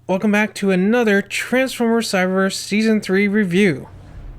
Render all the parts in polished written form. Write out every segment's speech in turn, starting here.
Welcome back to another Transformers Cyberverse Season 3 review.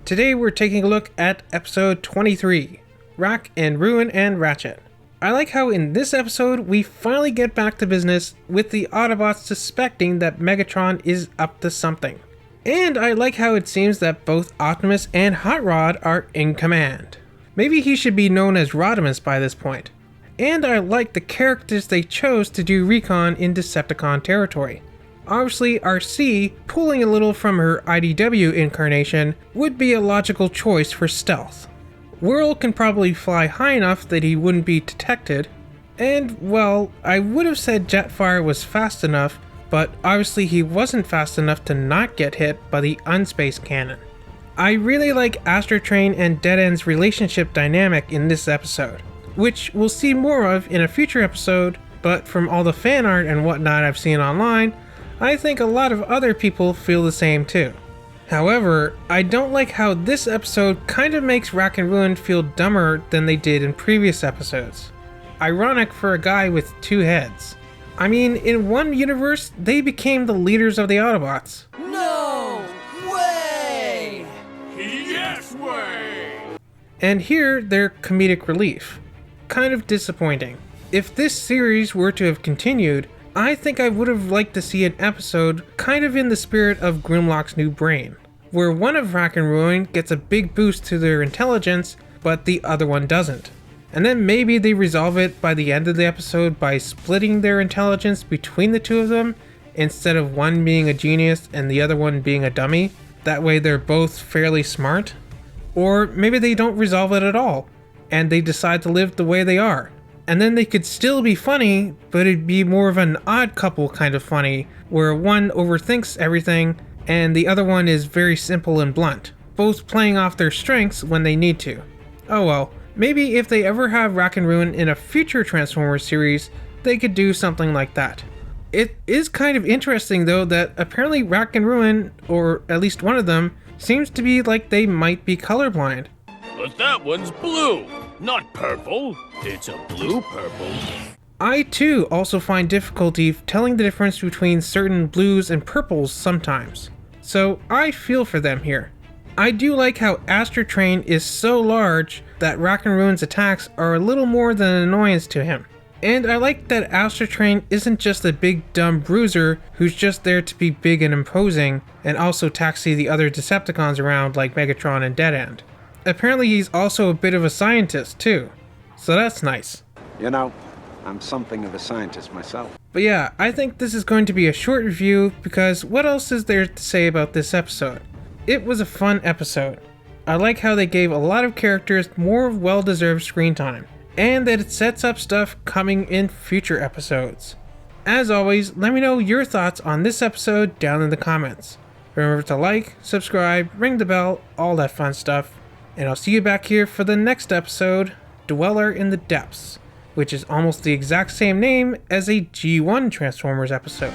Today we're taking a look at episode 23, Rack and Ruin and Ratchet. I like how in this episode we finally get back to business with the Autobots suspecting that Megatron is up to something. And I like how it seems that both Optimus and Hot Rod are in command. Maybe he should be known as Rodimus by this point. And I like the characters they chose to do recon in Decepticon territory. Obviously, RC, pulling a little from her IDW incarnation, would be a logical choice for stealth. Whirl can probably fly high enough that he wouldn't be detected, and, well, I would have said Jetfire was fast enough, but obviously he wasn't fast enough to not get hit by the Unspace cannon. I really like Astrotrain and Dead End's relationship dynamic in this episode, which we'll see more of in a future episode, but from all the fan art and whatnot I've seen online, I think a lot of other people feel the same too. However, I don't like how this episode kind of makes Rack and Ruin feel dumber than they did in previous episodes. Ironic for a guy with two heads. I mean, in one universe, they became the leaders of the Autobots. No way! Yes way! And here, they're comedic relief. Kind of disappointing. If this series were to have continued, I think I would have liked to see an episode kind of in the spirit of Grimlock's New Brain, where one of Rack and Ruin gets a big boost to their intelligence, but the other one doesn't. And then maybe they resolve it by the end of the episode by splitting their intelligence between the two of them, instead of one being a genius and the other one being a dummy. That way they're both fairly smart. Or maybe they don't resolve it at all, and they decide to live the way they are. And then they could still be funny, but it'd be more of an odd couple kind of funny, where one overthinks everything and the other one is very simple and blunt, both playing off their strengths when they need to. Oh well, maybe if they ever have Rack and Ruin in a future Transformers series, they could do something like that. It is kind of interesting though that apparently Rack and Ruin, or at least one of them, seems to be like they might be colorblind. But that one's blue, not purple. It's a blue purple. I too also find difficulty telling the difference between certain blues and purples sometimes. So I feel for them here. I do like how Astrotrain is so large that Rack and Ruin's attacks are a little more than an annoyance to him. And I like that Astrotrain isn't just a big dumb bruiser who's just there to be big and imposing and also taxi the other Decepticons around like Megatron and Dead End. Apparently he's also a bit of a scientist too, so that's nice. You know, I'm something of a scientist myself. But yeah, I think this is going to be a short review because what else is there to say about this episode? It was a fun episode. I like how they gave a lot of characters more well-deserved screen time, and that it sets up stuff coming in future episodes. As always, let me know your thoughts on this episode down in the comments. Remember to like, subscribe, ring the bell, all that fun stuff. And I'll see you back here for the next episode, Dweller in the Depths, which is almost the exact same name as a G1 Transformers episode.